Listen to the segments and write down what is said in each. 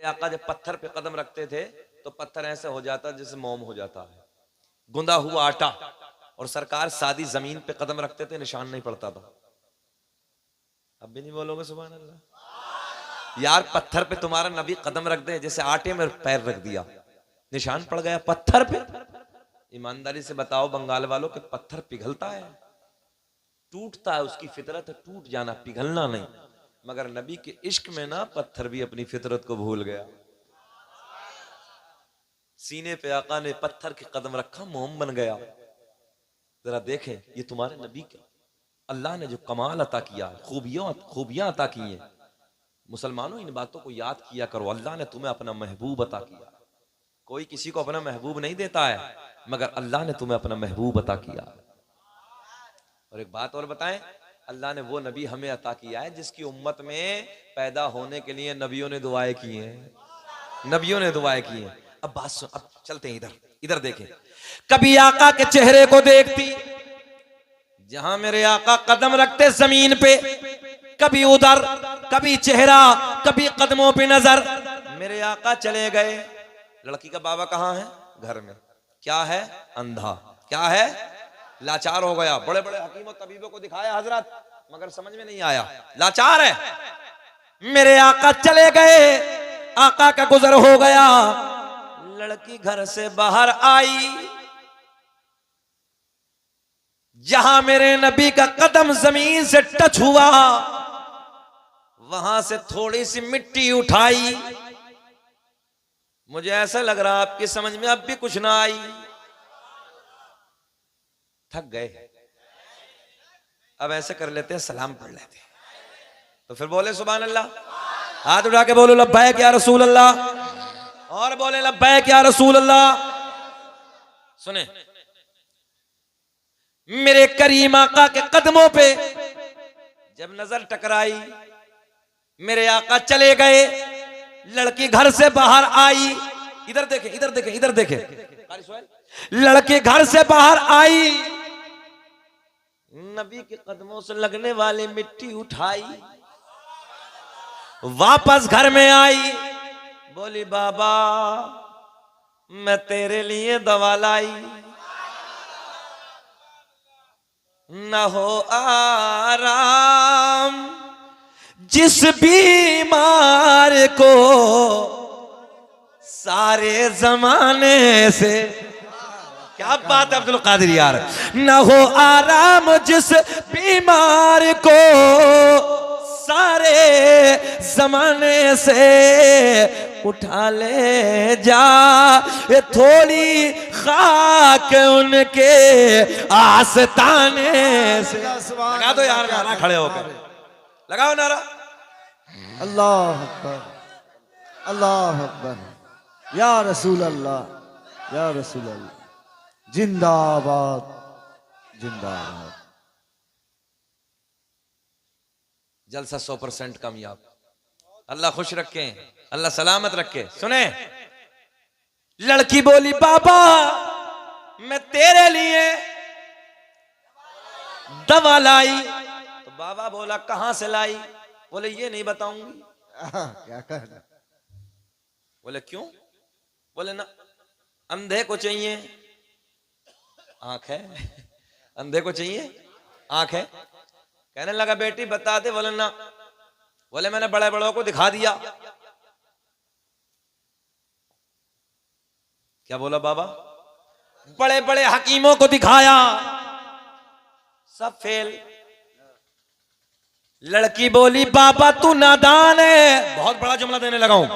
आका जब पत्थर पे कदम रखते थे तो पत्थर ऐसे हो जाता जैसे मोम हो जाता है, गुंदा हुआ आटा। और सरकार सादी जमीन पे कदम रखते थे, निशान नहीं पड़ता था। अब भी नहीं बोलोगे सुभान अल्लाह? यार पत्थर पे तुम्हारा नबी कदम रख दे, जैसे आटे में पैर रख दिया, निशान पड़ गया पत्थर पे। ईमानदारी से बताओ बंगाल वालों कि पत्थर पिघलता है, टूटता है, उसकी फितरत है टूट जाना, पिघलना नहीं। मगर नबी के इश्क में ना पत्थर भी अपनी फितरत को भूल गया। सीने पे आका ने पत्थर के कदम रखा, मोम बन गया। जरा देखें ये तुम्हारे नबी का अल्लाह ने जो कमाल अता किया, खूबियां अता की हैं। मुसलमानों इन बातों को याद किया करो। अल्लाह ने तुम्हें अपना महबूब अता किया। कोई किसी को अपना महबूब नहीं देता है, मगर अल्लाह ने तुम्हें अपना महबूब अता किया। और एक बात और बताएं, अल्लाह ने वो नबी हमें अता किया है जिसकी उम्मत में पैदा होने के लिए नबियों ने दुआएं की हैं, नबियों ने दुआएं की हैं। अब बात सुन, अब चलते हैं इधर, इधर देखें। कभी आका के चेहरे को देखती, जहां मेरे आका कदम रखते जमीन पे, कभी उधर, कभी चेहरा, कभी कदमों पे नजर। मेरे आका चले गए, लड़की का बाबा कहां है? घर में। क्या है? अंधा। क्या है? लाचार हो गया। बड़े बड़े हकीम और तबीबों को दिखाया हजरत, मगर समझ में नहीं आया, लाचार है। मेरे आका चले गए, आका का गुजर हो गया। लड़की घर से बाहर आई, जहां मेरे नबी का कदम जमीन से टच हुआ, वहां से थोड़ी सी मिट्टी उठाई। मुझे ऐसा लग रहा आपकी समझ में अब भी कुछ ना आई। थक गए, अब ऐसे कर लेते हैं, सलाम पढ़ लेते हैं। तो फिर बोले सुभान अल्लाह, हाथ उठा के बोलो लब्बैक या रसूल अल्लाह, और बोले लब्बैक या रसूल अल्लाह। सुने, मेरे करीम आका के कदमों पे जब नजर टकराई, मेरे आका चले गए, लड़की घर से बाहर आई। इधर देखे, इधर देखे, इधर देखे। लड़की घर से बाहर आई, नबी के कदमों से लगने वाली मिट्टी उठाई, वापस घर में आई, बोली बाबा मैं तेरे लिए दवा लाई, न हो आराम जिस बीमार को सारे जमाने से। क्या बात है अब्दुल कादिर यार। न हो आराम जिस बीमार को सारे जमाने से, उठा ले जा ये थोड़ी खाक उनके आस्ताने से। लगा दो यार नारा, खड़े होकर लगाओ नारा। अल्लाह अकबर, अल्लाह अकबर, या रसूल अल्लाह, या रसूल अल्लाह, जिंदाबाद, जिंदाबाद। जलसा 100% कामयाब। अल्लाह खुश रखे, अल्लाह सलामत रखे। सुने, लड़की बोली बाबा मैं तेरे लिए दवा लाई। तो बाबा बोला कहां से लाई? बोले ये नहीं बताऊंगी। क्या कहना? बोले क्यों? बोले ना, अंधे को चाहिए आंख है, अंधे को चाहिए आंख है। कहने लगा बेटी बता दे। बोले ना। बोले मैंने बड़े बड़ों को दिखा दिया। क्या बोला बाबा? बड़े बड़े हकीमों को दिखाया, सब फेल। लड़की बोली बाबा तू नादान है। बहुत बड़ा जुमला देने लगा हूं।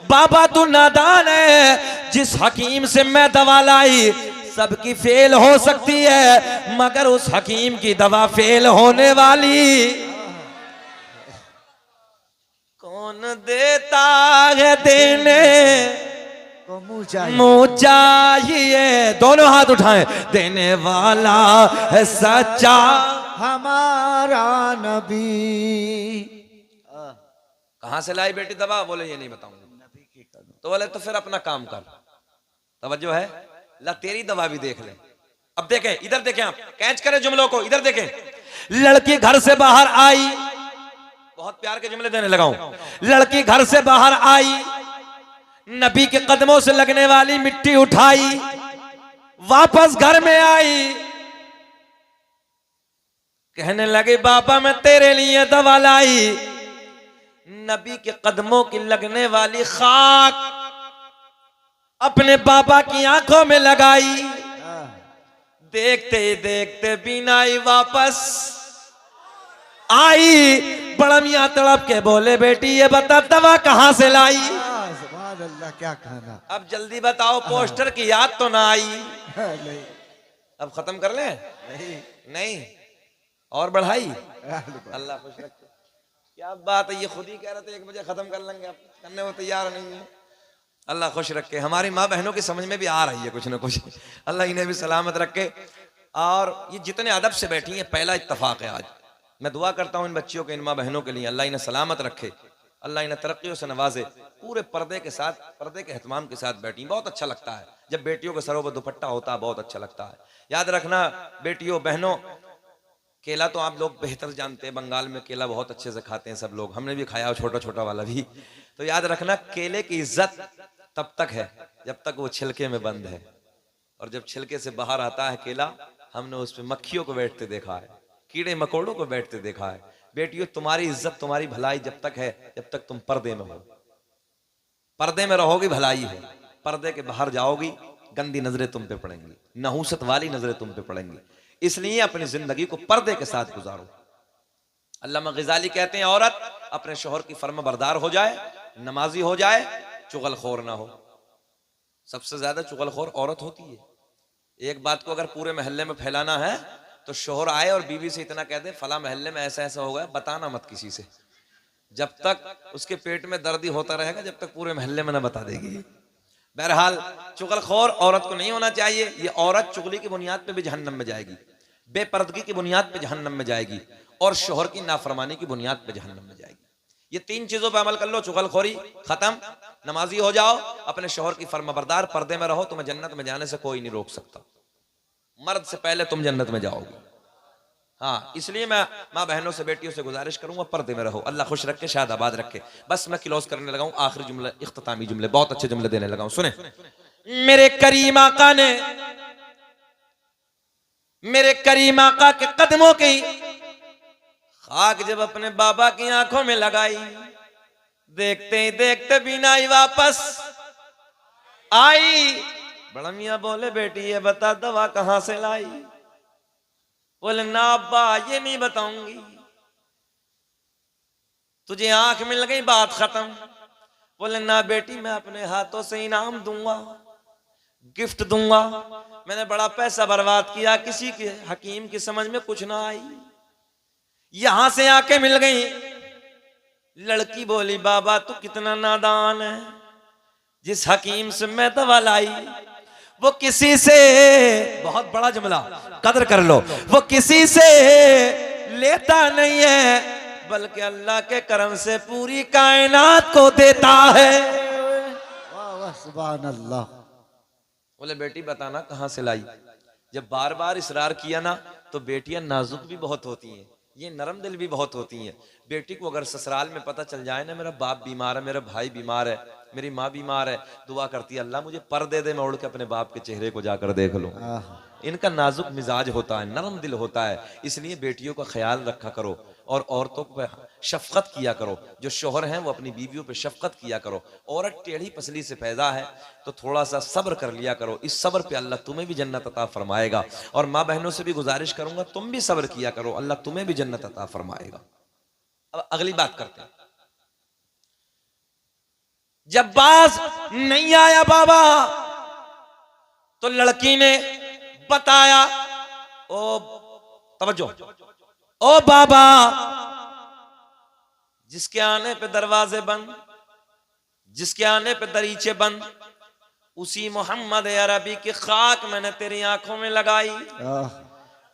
बाबा तू नादान है, जिस हकीम से मैं दवा लाई सबकी फेल हो सकती है, मगर उस हकीम की दवा फेल होने वाली कौन देता है? देने को मुँह मुँह चाहिए। दोनों हाथ उठाएं। देने वाला है सच्चा हमारा नबी। कहां से लाई बेटी दवा? बोले ये नहीं बताऊंगा। नबी की कदम। तो बोले तो फिर अपना काम कर। तवज्जो है, ला तेरी दवा भी देख ले। अब देखें, इधर देखें, आप कैच करें जुमलों को, इधर देखें। लड़की घर से बाहर आई, बहुत प्यार के जुमले देने लगा हूं। लड़की घर से बाहर आई, नबी के कदमों से लगने वाली मिट्टी उठाई, वापस घर में आई, कहने लगे बाबा मैं तेरे लिए दवा लाई। नबी के कदमों की लगने वाली खाक अपने बाबा की आंखों में लगाई। देखते ही देखते बीनाई वापस आई। बड़ा मियां तड़प के बोले बेटी ये बता दवा कहां से लाई? सुभान अल्लाह, क्या कहना। अब जल्दी बताओ, पोस्टर की याद तो ना आई? नहीं अब खत्म कर ले? नहीं और बढ़ाई? अल्लाह खुश रखे। क्या बात है, ये खुद ही कह रहे थे 1 बजे खत्म कर लेंगे, अब करने को तैयार नहीं है। अल्लाह खुश रखे। हमारी माँ बहनों की समझ में भी आ रही है कुछ ना कुछ, अल्लाह इन्हें भी सलामत रखे। और ये जितने अदब से बैठी हैं, पहला इत्तफाक है आज। मैं दुआ करता हूँ इन बच्चियों के, इन माँ बहनों के लिए, अल्लाह इन्हें सलामत रखे, अल्लाह इन्हें तरक्कियों से नवाजे। पूरे पर्दे के साथ, पर्दे के एहतमाम के साथ बैठी, बहुत अच्छा लगता है जब बेटियों के सरों पर दुपट्टा होता है, बहुत अच्छा लगता है। याद रखना बेटियों बहनों, केला तो आप लोग बेहतर जानते हैं, बंगाल में केला बहुत अच्छे से खाते हैं सब लोग, हमने भी खाया, छोटा छोटा वाला भी। तो याद रखना केले की इज्जत तब तक है जब तक वो छिलके में बंद है, और जब छिलके से बाहर आता है केला, हमने उस पर मक्खियों को बैठते देखा है, कीड़े मकोड़ों को बैठते देखा है। बेटियों तुम्हारी इज्जत, तुम्हारी भलाई जब तक है, जब तक तुम पर्दे में हो। पर्दे में रहोगी भलाई है, पर्दे के बाहर जाओगी गंदी नजरें तुम पे पड़ेंगी, नहूसत वाली नजरें तुम पे पड़ेंगी। इसलिए अपनी जिंदगी को पर्दे के साथ गुजारो। अल्लामा ग़ज़ाली कहते हैं औरत अपने शौहर की फर्माबरदार हो जाए, नमाजी हो जाए, चुगलखोर ना हो। सबसे ज्यादा चुगलखोर औरत होती है। एक बात को अगर पूरे मोहल्ले में फैलाना है तो शौहर आए और बीवी से इतना कह दे फला मोहल्ले में ऐसा ऐसा हो गया, बताना मत किसी से। जब तक उसके पेट में दर्द ही होता रहेगा, जब तक पूरे मोहल्ले में ना बता देगी। बहरहाल चुगलखोर औरत को नहीं होना चाहिए। ये औरत चुगली की बुनियाद पे भी जहन्नम में जाएगी, बेपर्दगी की बुनियाद पे जहन्नम में जाएगी, और शौहर की नाफरमानी की बुनियाद पे जहन्नम में जाएगी। ये 3 चीजों पे अमल कर लो, चुगलखोरी खत्म, नमाजी हो जाओ, अपने शौहर की फर्माबरदार, पर्दे में रहो, तुम्हें जन्नत में जाने से कोई नहीं रोक सकता। मर्द से पहले तुम जन्नत में जाओगे। हाँ, इसलिए मैं माँ बहनों से, बेटियों से गुजारिश करूंगा, पर्दे में रहो। अल्लाह खुश रखे, शाद आबाद रखे। बस मैं क्लोज करने लगा हूं, आखिरी जुमले, इख्तितामी जुमले, बहुत अच्छे जुमले देने लगा हूं, सुने। मेरे करीम आका ने, मेरे करीम आका के कदमों की खाक जब अपने बाबा की आंखों में लगाई, देखते ही देखते बीनाई वापस आई। बड़ा मियां बोले बेटी ये बता दवा कहां से लाई? बोले ना अब्बा ये नहीं बताऊंगी, तुझे आंख मिल गई बात खत्म। बोले ना बेटी मैं अपने हाथों से इनाम दूंगा, गिफ्ट दूंगा। मैंने बड़ा पैसा बर्बाद किया, किसी के हकीम की समझ में कुछ ना आई, यहां से आके मिल गई। लड़की बोली बाबा तू कितना नादान है, जिस हकीम से मैं दवा लाई वो किसी से, बहुत बड़ा जुमला कदर कर लो, वो किसी से लेता नहीं है, बल्कि अल्लाह के करम से पूरी कायनात को देता है। वाह वाह, सुभान अल्लाह। बोले बेटी बताना कहां से लाई? जब बार बार इसरार किया ना, तो बेटियां नाजुक भी बहुत होती हैं, ये नरम दिल भी बहुत होती हैं। बेटी को अगर ससुराल में पता चल जाए ना मेरा बाप बीमार है, मेरा भाई बीमार है, मेरी माँ बीमार है, दुआ करती है अल्लाह मुझे पर दे दे, मैं उड़ के अपने बाप के चेहरे को जाकर देख लूं। इनका नाजुक मिजाज होता है, नरम दिल होता है, इसलिए बेटियों का ख्याल रखा करो और औरतों पे शफकत किया करो। जो शौहर हैं वो अपनी बीवियों पे शफकत किया करो। औरत टेढ़ी पसली से पैदा है तो थोड़ा सा सब्र कर लिया करो, इस सब्र पे अल्लाह तुम्हें भी जन्नत अता फरमाएगा। और माँ बहनों से भी गुजारिश करूंगा तुम भी सब्र किया करो, अल्लाह तुम्हें भी जन्नत अता फरमाएगा। अब अगली बात करते हैं। जब बाज नहीं आया बाबा तो लड़की ने बताया, ओ तवज्जो, ओ बाबा जिसके आने पे दरवाजे बंद, जिसके आने पे दरीचे बंद, उसी मोहम्मद अरबी की खाक मैंने तेरी आंखों में लगाई,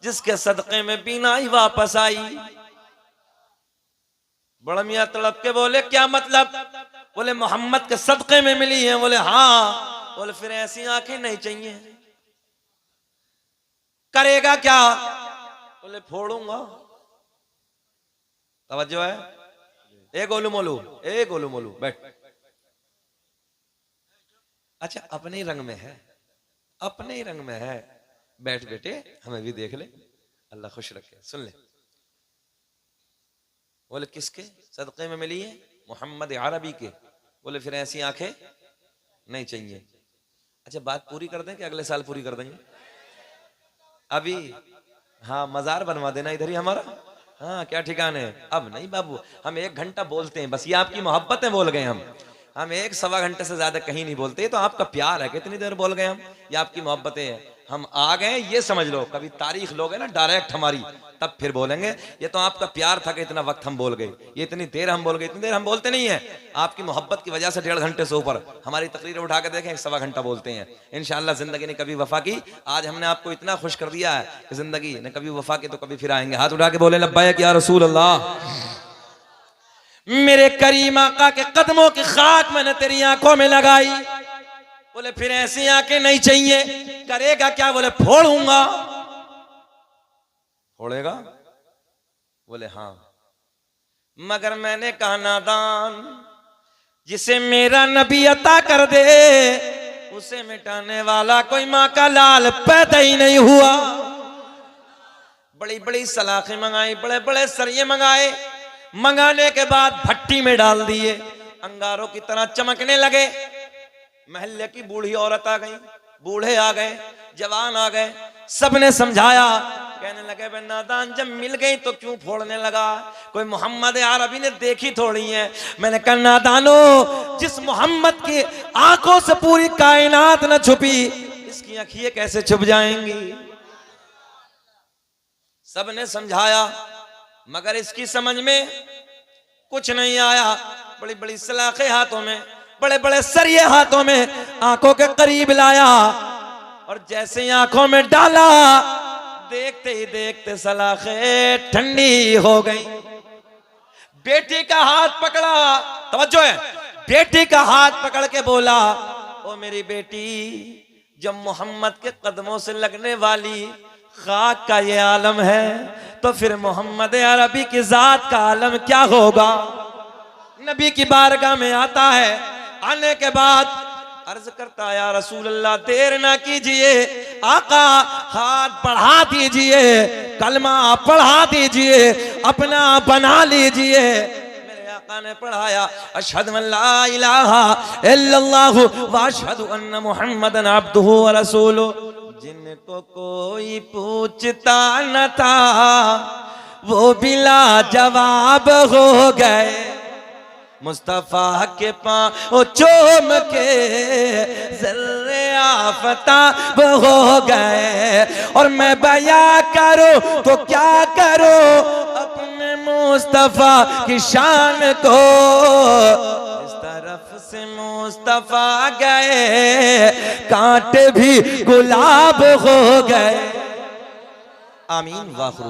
जिसके सदक़े में बीनाई वापस आई। बड़ा मियां तड़प के बोले क्या मतलब? बोले मोहम्मद के सदक़े में मिली है। बोले हाँ। बोले फिर ऐसी आंखें नहीं चाहिए, करेगा क्या? बोले फोड़ूंगा। तवज्जो है? ए गोलू मोलू, ए गोलू मोलू बैठ। अच्छा अपने ही रंग में है, अपने ही रंग में है। बैठ बेटे, हमें भी देख ले, अल्लाह खुश रखे। सुन ले। बोले किसके सदक़े में मिली है? मोहम्मद अरबी के। बोले फिर ऐसी आंखें नहीं चाहिए। अच्छा बात पूरी कर दें कि अगले साल पूरी कर देंगे? अभी हाँ, मजार बनवा देना इधर ही हमारा। हाँ क्या ठिकाने है? अब नहीं बाबू, हम 1 घंटा बोलते हैं बस, ये आपकी मोहब्बत है बोल गए हम 1 सवा घंटे से ज्यादा कहीं नहीं बोलते। ये तो आपका प्यार है, कितनी देर बोल गए हम, ये आपकी मोहब्बतें हैं। हम आ गए ये समझ लो, कभी तारीख लोगे ना डायरेक्ट हमारी, तब फिर बोलेंगे। ये तो आपका प्यार था कि इतना वक्त हम बोल गए, ये इतनी देर हम बोल गए। इतनी देर हम बोलते नहीं है, आपकी मोहब्बत की वजह से 1.5 घंटे से ऊपर। हमारी तकरीरें उठा के देखें, 1 सवा घंटा बोलते हैं। इंशाअल्लाह जिंदगी ने कभी वफा की, आज हमने आपको इतना खुश कर दिया है कि जिंदगी ने कभी वफा की तो कभी फिर आएंगे। हाथ उठा के बोले लब्बैक या रसूल अल्लाह। मेरे करीम आका के कदमों की खाक मैंने तेरी आंखों में लगाई। बोले फिर ऐसी आंखें नहीं चाहिए। करेगा क्या? बोले फोड़ूंगा। फोड़ेगा? बोले हाँ। मगर मैंने कहा नादान, जिसे मेरा नबी अता कर दे उसे मिटाने वाला कोई माँ का लाल पैदा ही नहीं हुआ। बड़ी बड़ी सलाखें मंगाई, बड़े बड़े सरिये मंगाए। मंगाने के बाद भट्टी में डाल दिए, अंगारों की तरह चमकने लगे। महल्ले की बूढ़ी औरत आ गई, बूढ़े आ गए, जवान आ गए, सबने समझाया। कहने लगे बे नादान, जब मिल गई तो क्यों फोड़ने लगा? कोई मोहम्मद अरबी ने देखी थोड़ी है। मैंने कहा नादानो, जिस मोहम्मद की आंखों से पूरी कायनात न छुपी, इसकी आंखें कैसे छुप जाएंगी? सबने समझाया मगर इसकी समझ में कुछ नहीं आया। बड़ी बड़ी सलाखें हाथों में, बड़े बड़े सरिये हाथों में, आंखों के करीब लाया और जैसे ही आंखों में डाला, देखते ही देखते सलाखें ठंडी हो गई। बेटी का हाथ पकड़ा, तवज्जो है, बेटी का हाथ पकड़ के बोला, ओ मेरी बेटी, जब मोहम्मद के कदमों से लगने वाली खाक का ये आलम है तो फिर मोहम्मद अरबी की जात का आलम क्या होगा? नबी की बारगाह में आता है, आने के बाद अर्ज करता या रसूल अल्लाह, देर ना कीजिए, आका हाथ बढ़ा दीजिए, कलमा पढ़ा दीजिए, अपना बना लीजिए। मेरे आका ने पढ़ाया, अशहदु अल्ला इलाहा इल्लल्लाहु व अशहदु अन्न मुहम्मदन अब्दुहु व रसूलुहु। जिनको कोई पूछता न था वो बिला जवाब हो गए, मुस्तफा के पाँव चूम के ज़र्रे आफताब हो गए। और मैं बया करूं तो क्या करूं अपने मुस्तफा की शान को, इस तरफ से मुस्तफा गए कांटे भी गुलाब हो गए। आमीन वाखिर।